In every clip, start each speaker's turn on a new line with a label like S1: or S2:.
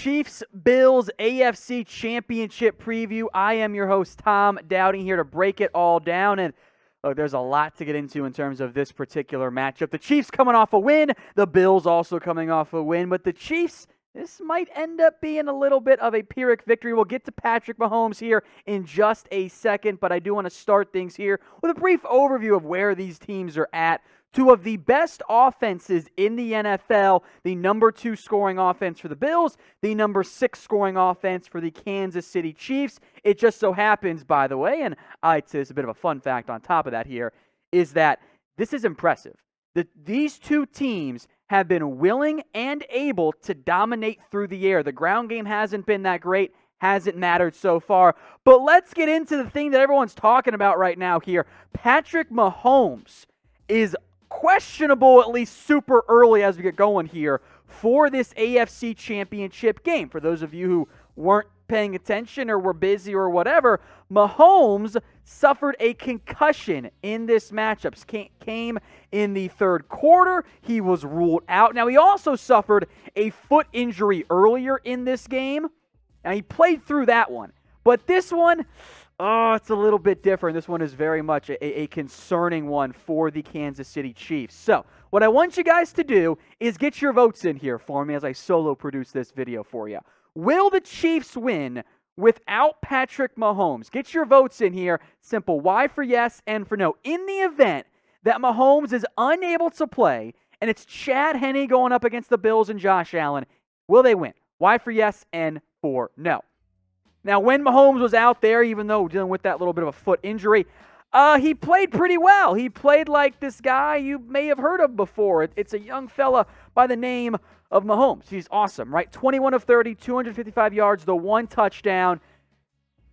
S1: Chiefs-Bills AFC Championship preview. I am your host, Tom Dowding, here to break it all down. And look, there's a lot to get into in terms of this particular matchup. The Chiefs coming off a win, the Bills also coming off a win. But the Chiefs, this might end up being a little bit of a Pyrrhic victory. We'll get to Patrick Mahomes here in just a second, but I do want to start things here with a brief overview of where these teams are at. Two of the best offenses in the NFL, the number 2 scoring offense for the Bills, the number 6 scoring offense for the Kansas City Chiefs. It just so happens, by the way, and I'd say it's a bit of a fun fact on top of that here, is that this is impressive. These two teams have been willing and able to dominate through the air. The ground game hasn't been that great, hasn't mattered so far. But let's get into the thing that everyone's talking about right now here. Patrick Mahomes is questionable, at least super early as we get going here, for this AFC Championship game. For those of you who weren't paying attention or were busy or whatever, Mahomes suffered a concussion in this matchup. Came in the third quarter. He was ruled out. Now, he also suffered a foot injury earlier in this game. Now, he played through that one. But this one, it's a little bit different. This one is very much a concerning one for the Kansas City Chiefs. So, what I want you guys to do is get your votes in here for me as I solo produce this video for you. Will the Chiefs win without Patrick Mahomes? Get your votes in here. Simple Y for yes, N for no. In the event that Mahomes is unable to play and it's Chad Henne going up against the Bills and Josh Allen, will they win? Y for yes, N for no. Now, when Mahomes was out there, even though dealing with that little bit of a foot injury, he played pretty well. He played like this guy you may have heard of before. It's a young fella by the name of Mahomes. He's awesome, right? 21 of 30, 255 yards, the 1 touchdown.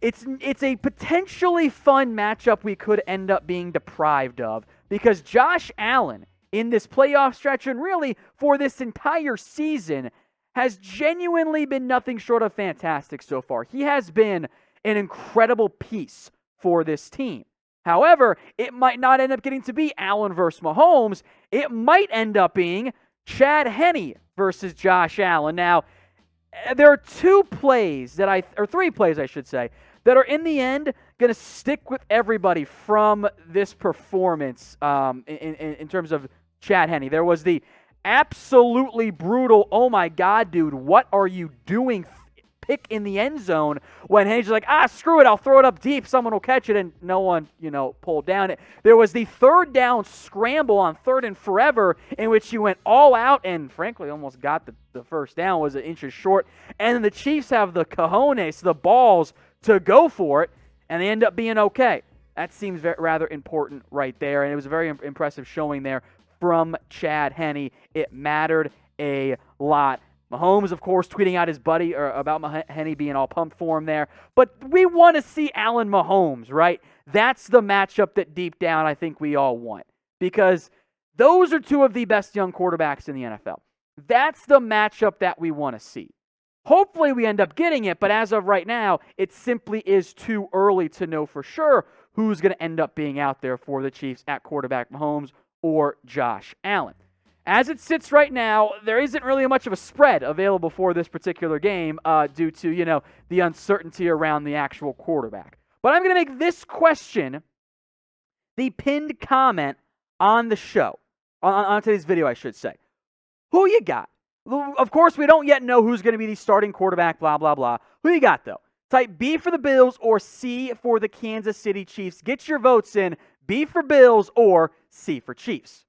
S1: It's a potentially fun matchup we could end up being deprived of because Josh Allen in this playoff stretch and really for this entire season has genuinely been nothing short of fantastic so far. He has been an incredible piece for this team. However, it might not end up getting to be Allen versus Mahomes. It might end up being Chad Henne versus Josh Allen. Now, there are 3 plays, I should say, that are in the end going to stick with everybody from this performance in terms of Chad Henne. There was the absolutely brutal, oh my God, dude, what are you doing pick in the end zone when Henne's like, screw it, I'll throw it up deep, someone will catch it, and no one, pulled down it. There was the third down scramble on 3rd and forever in which he went all out and frankly almost got the first down, was an inches short, and then the Chiefs have the cojones, the balls to go for it, and they end up being okay. That seems rather important right there, and it was a very impressive showing there from Chad Henne. It mattered a lot. Mahomes, of course, tweeting out his buddy about Henne being all pumped for him there. But we want to see Allen Mahomes, right? That's the matchup that deep down I think we all want. Because those are 2 of the best young quarterbacks in the NFL. That's the matchup that we want to see. Hopefully we end up getting it, but as of right now, it simply is too early to know for sure who's going to end up being out there for the Chiefs at quarterback, Mahomes or Josh Allen. As it sits right now, there isn't really much of a spread available for this particular game due to, the uncertainty around the actual quarterback. But I'm going to make this question the pinned comment on the show, on today's video, I should say. Who you got? Of course, we don't yet know who's going to be the starting quarterback, blah, blah, blah. Who you got, though? Type B for the Bills or C for the Kansas City Chiefs. Get your votes in. B for Bills or C for Chiefs.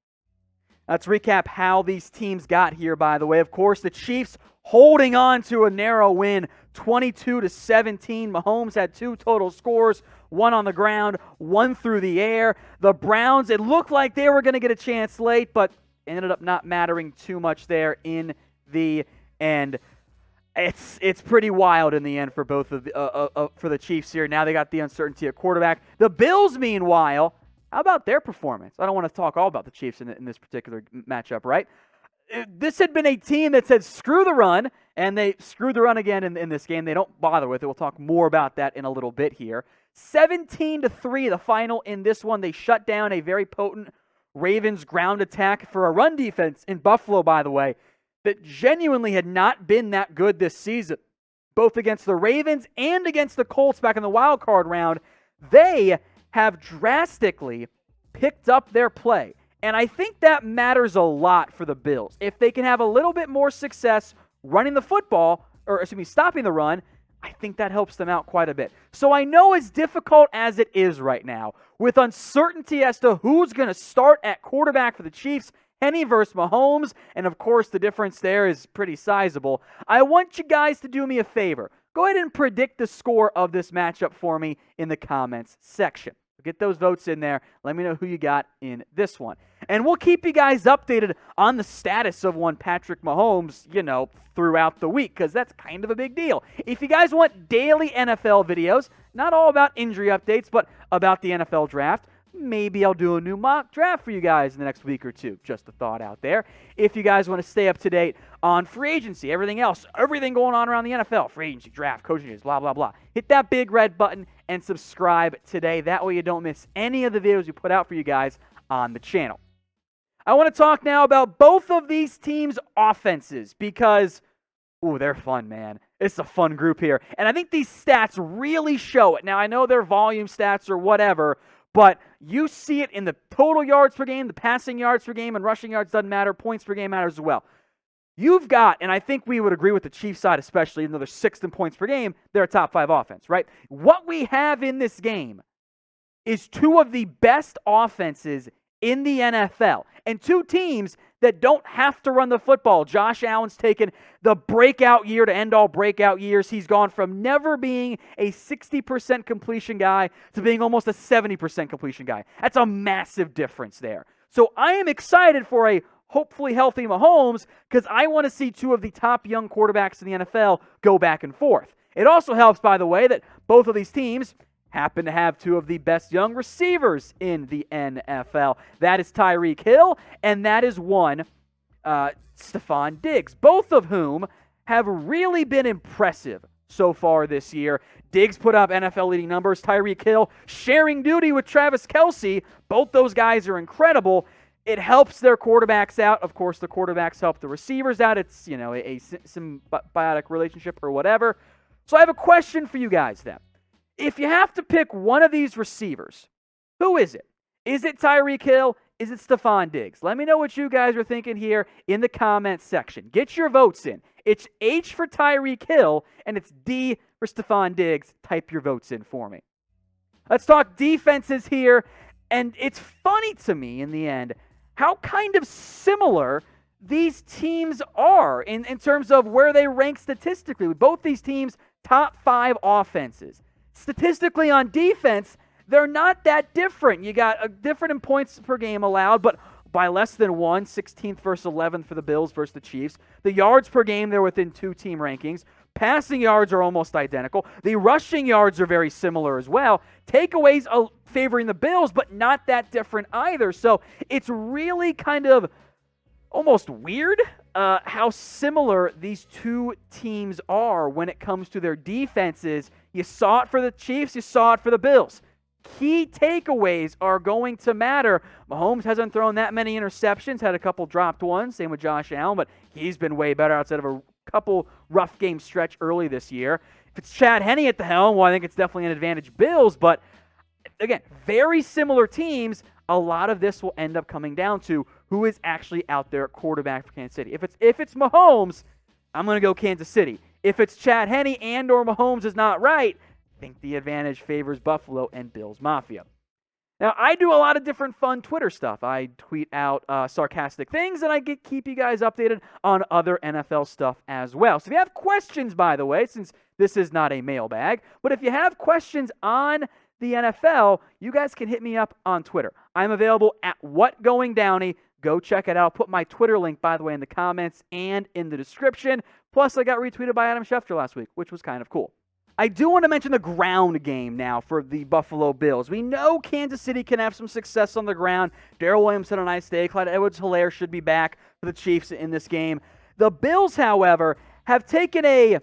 S1: Let's recap how these teams got here, by the way. Of course, the Chiefs holding on to a narrow win, 22-17. Mahomes had 2 total scores, 1 on the ground, 1 through the air. The Browns, it looked like they were going to get a chance late, but ended up not mattering too much there in the end. It's pretty wild in the end for both of for the Chiefs here. Now they got the uncertainty at quarterback. The Bills, meanwhile, how about their performance? I don't want to talk all about the Chiefs in this particular matchup, right? This had been a team that said, screw the run, and they screwed the run again in this game. They don't bother with it. We'll talk more about that in a little bit here. 17-3, the final in this one. They shut down a very potent Ravens ground attack for a run defense in Buffalo, by the way. that genuinely had not been that good this season, both against the Ravens and against the Colts back in the wild card round, they have drastically picked up their play. And I think that matters a lot for the Bills. If they can have a little bit more success running the football, stopping the run, I think that helps them out quite a bit. So I know as difficult as it is right now, with uncertainty as to who's going to start at quarterback for the Chiefs, Henne versus Mahomes, and of course the difference there is pretty sizable. I want you guys to do me a favor. Go ahead and predict the score of this matchup for me in the comments section. Get those votes in there. Let me know who you got in this one. And we'll keep you guys updated on the status of one Patrick Mahomes, throughout the week, because that's kind of a big deal. If you guys want daily NFL videos, not all about injury updates, but about the NFL draft, maybe I'll do a new mock draft for you guys in the next week or two. Just a thought out there. If you guys want to stay up to date on free agency, everything else, everything going on around the NFL, free agency, draft, coaching changes, blah, blah, blah, hit that big red button and subscribe today. That way you don't miss any of the videos we put out for you guys on the channel. I want to talk now about both of these teams' offenses because, they're fun, man. It's a fun group here. And I think these stats really show it. Now, I know they're volume stats or whatever, but you see it in the total yards per game, the passing yards per game, and rushing yards doesn't matter. Points per game matters as well. You've got, and I think we would agree with the Chiefs side especially, even though they're sixth in points per game, they're a top 5 offense, right? What we have in this game is two of the best offenses in the NFL, and two teams that don't have to run the football. Josh Allen's taken the breakout year to end all breakout years. He's gone from never being a 60% completion guy to being almost a 70% completion guy. That's a massive difference there. So I am excited for a hopefully healthy Mahomes because I want to see two of the top young quarterbacks in the NFL go back and forth. It also helps, by the way, that both of these teams happen to have two of the best young receivers in the NFL. That is Tyreek Hill, and that is one, Stephon Diggs, both of whom have really been impressive so far this year. Diggs put up NFL-leading numbers. Tyreek Hill sharing duty with Travis Kelce. Both those guys are incredible. It helps their quarterbacks out. Of course, the quarterbacks help the receivers out. It's, a symbiotic relationship or whatever. So I have a question for you guys then. If you have to pick one of these receivers, who is it? Is it Tyreek Hill? Is it Stephon Diggs? Let me know what you guys are thinking here in the comments section. Get your votes in. It's H for Tyreek Hill, and it's D for Stephon Diggs. Type your votes in for me. Let's talk defenses here, and it's funny to me in the end how kind of similar these teams are in terms of where they rank statistically. Both these teams, top 5 offenses. Statistically on defense, they're not that different. You got a different in points per game allowed, but by less than 1, 16th versus 11th for the Bills versus the Chiefs. The yards per game, they're within 2 team rankings. Passing yards are almost identical. The rushing yards are very similar as well. Takeaways are favoring the Bills, but not that different either. So it's really kind of almost weird how similar these two teams are when it comes to their defenses. You saw it for the Chiefs, you saw it for the Bills. Key takeaways are going to matter. Mahomes hasn't thrown that many interceptions, had a couple dropped ones, same with Josh Allen, but he's been way better outside of a couple rough game stretch early this year. If it's Chad Henne at the helm, well, I think it's definitely an advantage Bills, but again, very similar teams. A lot of this will end up coming down to who is actually out there at quarterback for Kansas City. If it's Mahomes, I'm going to go Kansas City. If it's Chad Henne and or Mahomes is not right, I think the advantage favors Buffalo and Bills Mafia. Now, I do a lot of different fun Twitter stuff. I tweet out sarcastic things, and I keep you guys updated on other NFL stuff as well. So if you have questions, by the way, since this is not a mailbag, but if you have questions on the NFL, you guys can hit me up on Twitter. I'm available at WhatGoingDowney. Go check it out. Put my Twitter link, by the way, in the comments and in the description. Plus, I got retweeted by Adam Schefter last week, which was kind of cool. I do want to mention the ground game now for the Buffalo Bills. We know Kansas City can have some success on the ground. Darrell Williams had a nice day. Clyde Edwards-Helaire should be back for the Chiefs in this game. The Bills, however, have taken a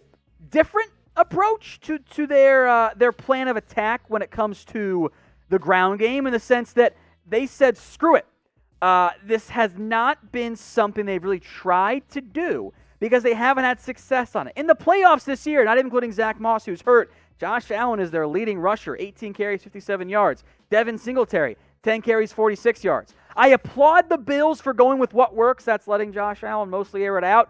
S1: different approach to their plan of attack when it comes to the ground game, in the sense that they said, screw it. This has not been something they've really tried to do because they haven't had success on it. In the playoffs this year, not even including Zach Moss, who's hurt, Josh Allen is their leading rusher, 18 carries, 57 yards. Devin Singletary, 10 carries, 46 yards. I applaud the Bills for going with what works. That's letting Josh Allen mostly air it out.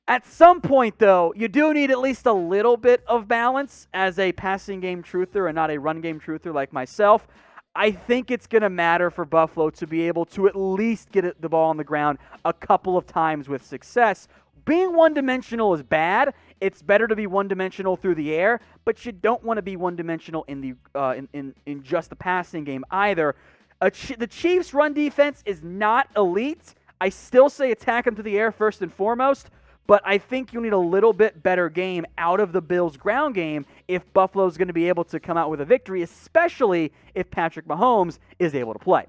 S1: At some point, though, you do need at least a little bit of balance as a passing game truther and not a run game truther like myself. I think it's going to matter for Buffalo to be able to at least get the ball on the ground a couple of times with success. Being one-dimensional is bad. It's better to be one-dimensional through the air, but you don't want to be one-dimensional in the just the passing game either. The Chiefs' run defense is not elite. I still say attack them through the air first and foremost, but I think you need a little bit better game out of the Bills' ground game if Buffalo's going to be able to come out with a victory, especially if Patrick Mahomes is able to play.